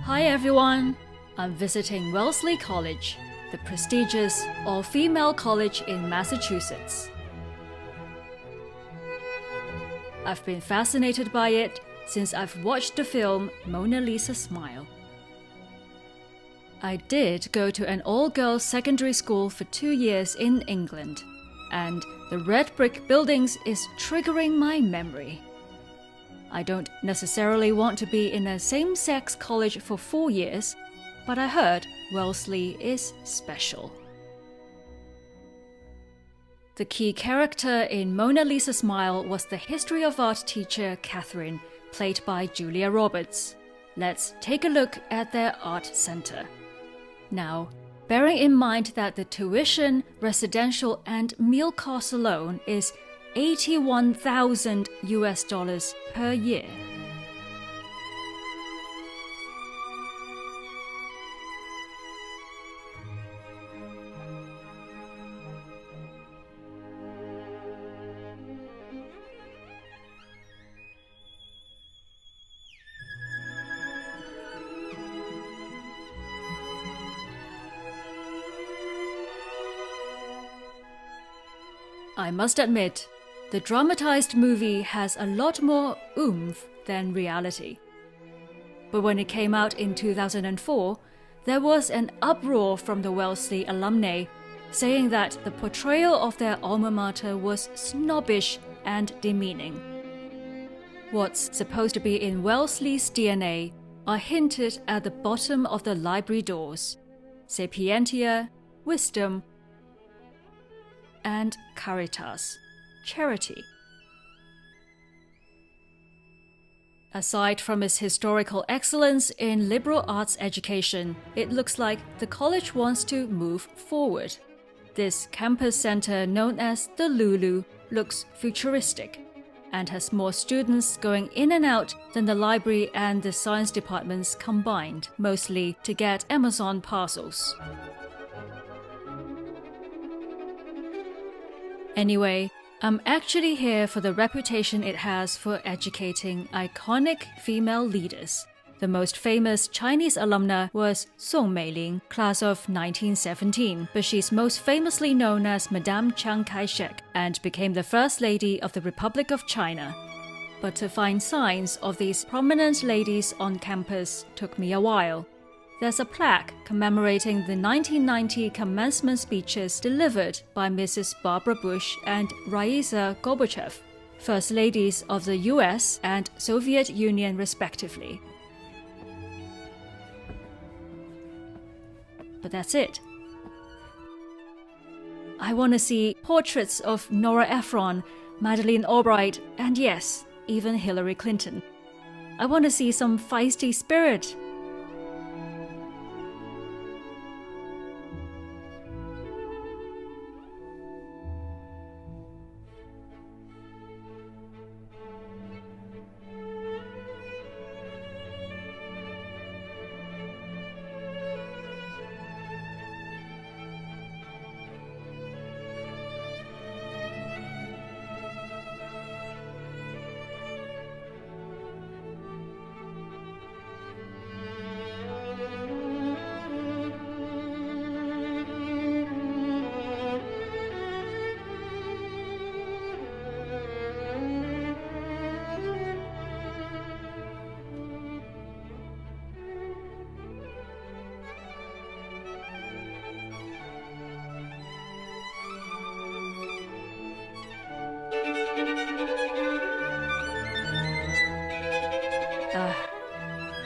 Hi everyone! I'm visiting Wellesley College, the prestigious all-female college in Massachusetts. I've been fascinated by it since I've watched the film Mona Lisa Smile. I did go to an all-girls secondary school for 2 years in England, and the red brick buildings is triggering my memory. I don't necessarily want to be in a same-sex college for 4 years, but I heard Wellesley is special. The key character in Mona Lisa Smile was the history of art teacher Catherine, played by Julia Roberts. Let's take a look at their art center. Now, bearing in mind that the tuition, residential, and meal costs alone is $81,000 per year. I must admit, the dramatized movie has a lot more oomph than reality. But when it came out in 2004, there was an uproar from the Wellesley alumni saying that the portrayal of their alma mater was snobbish and demeaning. What's supposed to be in Wellesley's DNA are hinted at the bottom of the library doors: sapientia, wisdom, and caritas, charity. Aside from its historical excellence in liberal arts education, it looks like the college wants to move forward. This campus center, known as the Lulu, looks futuristic and has more students going in and out than the library and the science departments combined, mostly to get Amazon parcels. Anyway, I'm actually here for the reputation it has for educating iconic female leaders. The most famous Chinese alumna was Soong Mei-ling, class of 1917, but she's most famously known as Madame Chiang Kai-shek and became the First Lady of the Republic of China. But to find signs of these prominent ladies on campus took me a while. There's a plaque commemorating the 1990 commencement speeches delivered by Mrs. Barbara Bush and Raisa Gorbachev, First Ladies of the US and Soviet Union respectively. But that's it. I want to see portraits of Nora Ephron, Madeleine Albright, and yes, even Hillary Clinton. I want to see some feisty spirit.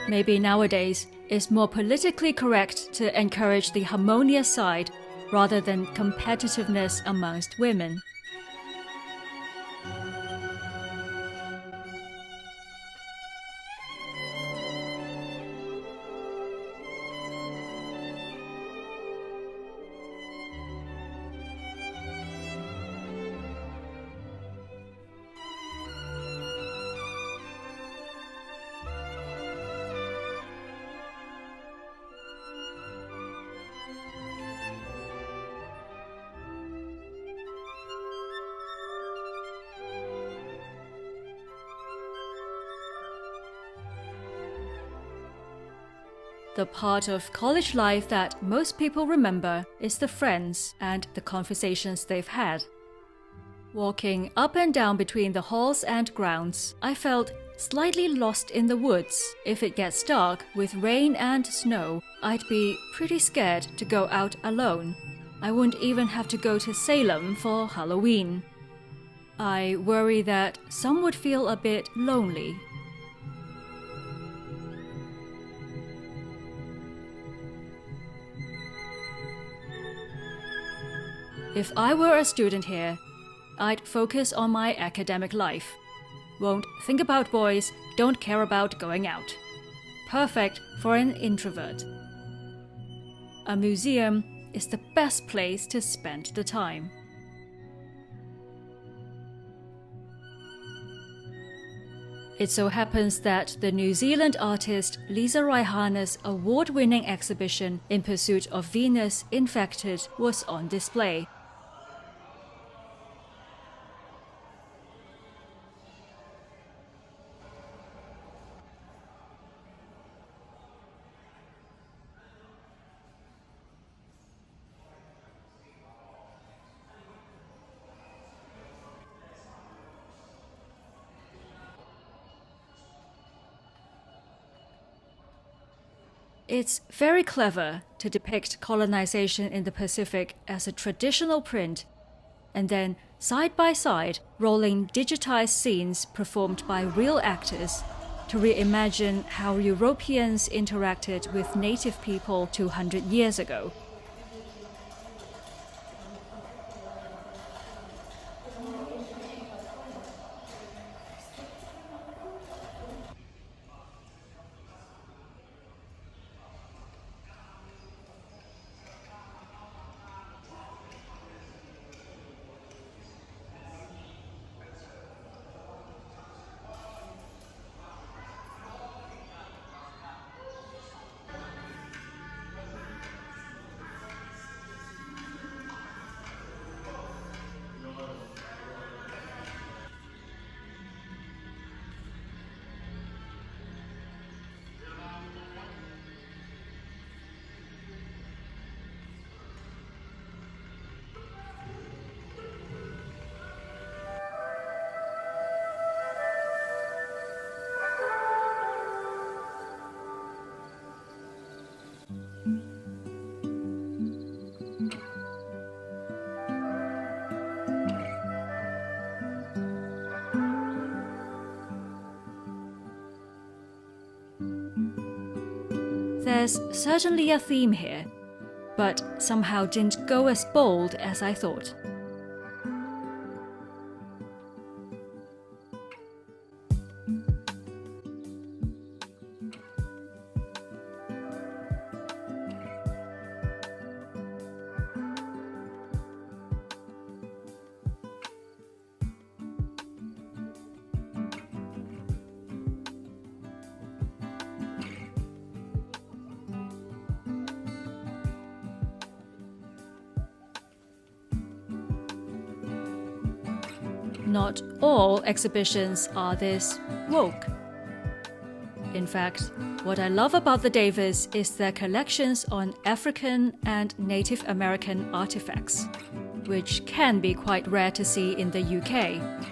Maybe nowadays it's more politically correct to encourage the harmonious side rather than competitiveness amongst women. The part of college life that most people remember is the friends and the conversations they've had. Walking up and down between the halls and grounds, I felt slightly lost in the woods. If it gets dark with rain and snow, I'd be pretty scared to go out alone. I wouldn't even have to go to Salem for Halloween. I worry that some would feel a bit lonely. If I were a student here, I'd focus on my academic life. Won't think about boys, don't care about going out. Perfect for an introvert. A museum is the best place to spend the time. It so happens that the New Zealand artist Lisa Reihana's award-winning exhibition In Pursuit of Venus Infected was on display. It's very clever to depict colonization in the Pacific as a traditional print, and then side by side rolling digitized scenes performed by real actors to reimagine how Europeans interacted with native people 200 years ago. There's certainly a theme here, but somehow didn't go as bold as I thought. Not all exhibitions are this woke. In fact, what I love about the Davis is their collections on African and Native American artifacts, which can be quite rare to see in the UK.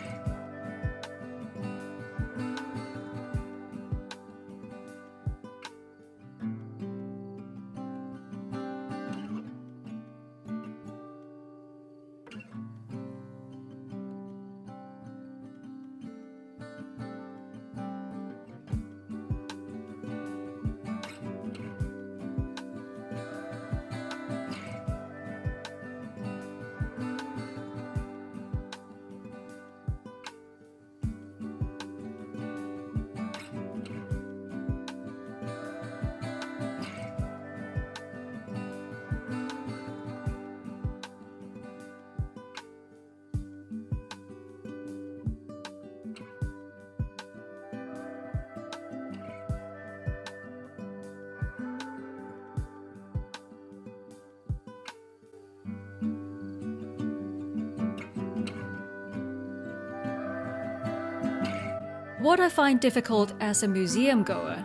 What I find difficult as a museum goer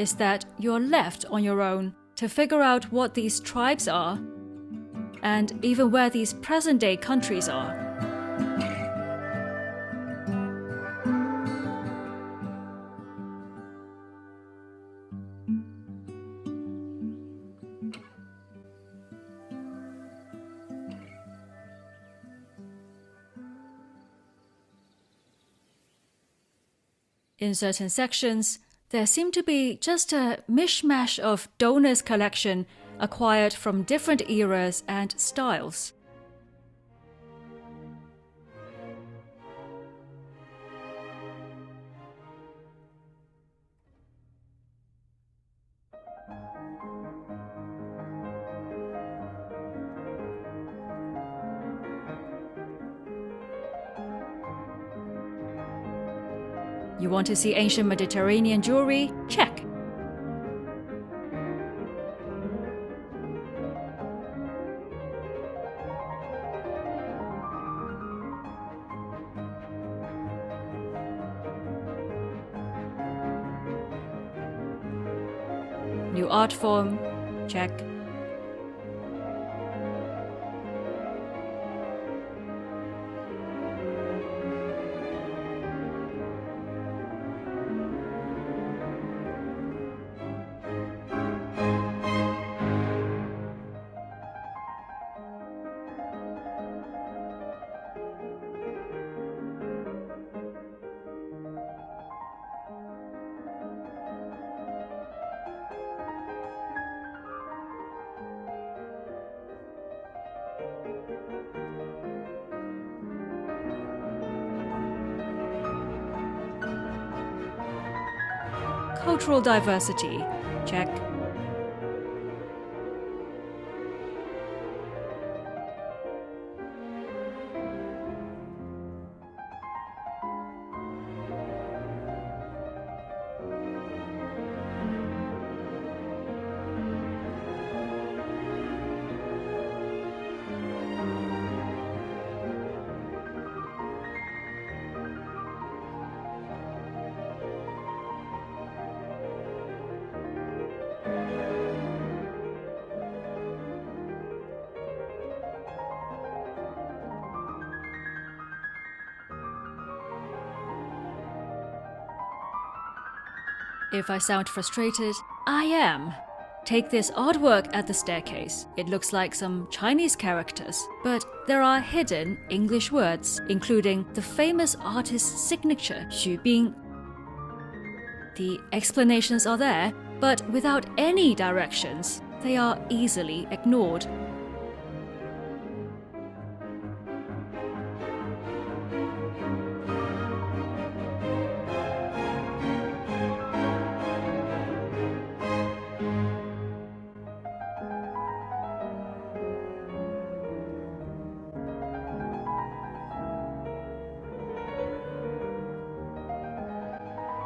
is that you're left on your own to figure out what these tribes are, and even where these present-day countries are. In certain sections, there seemed to be just a mishmash of donors' collection acquired from different eras and styles. You want to see ancient Mediterranean jewelry? Check. New art form? Check. Cultural diversity? Check. If I sound frustrated, I am. Take this artwork at the staircase. It looks like some Chinese characters, but there are hidden English words, including the famous artist's signature, Xu Bing. The explanations are there, but without any directions, they are easily ignored.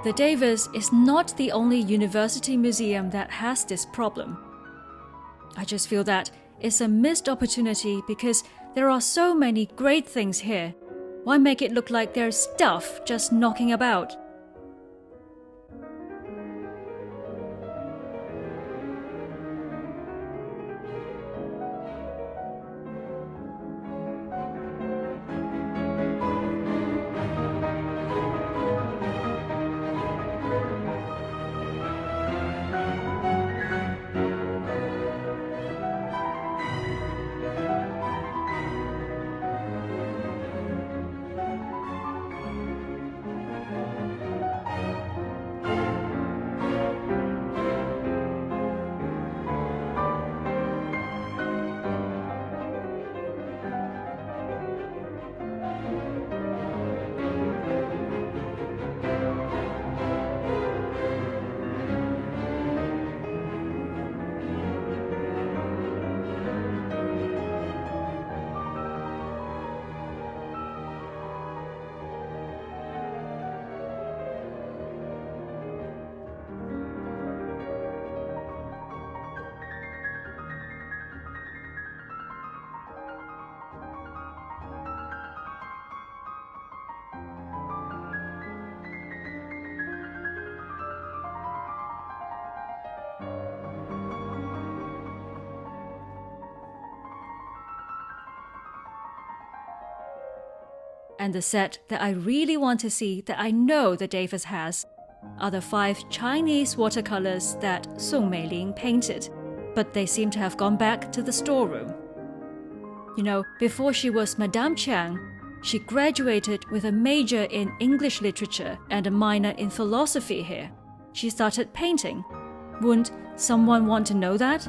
The Davis is not the only university museum that has this problem. I just feel that it's a missed opportunity because there are so many great things here. Why make it look like there's stuff just knocking about? And the set that I really want to see, that I know that Davis has, are the 5 Chinese watercolors that Soong Mei-ling painted, but they seem to have gone back to the storeroom. You know, before she was Madame Chiang, she graduated with a major in English literature and a minor in philosophy here. She started painting. Wouldn't someone want to know that?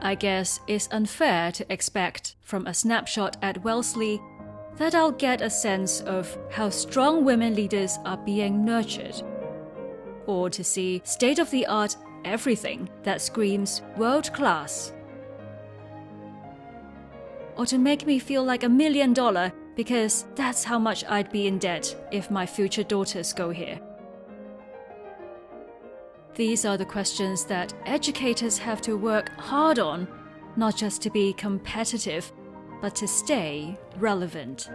I guess it's unfair to expect from a snapshot at Wellesley that I'll get a sense of how strong women leaders are being nurtured, or to see state-of-the-art everything that screams world-class, or to make me feel like $1 million because that's how much I'd be in debt if my future daughters go here. These are the questions that educators have to work hard on, not just to be competitive, but to stay relevant.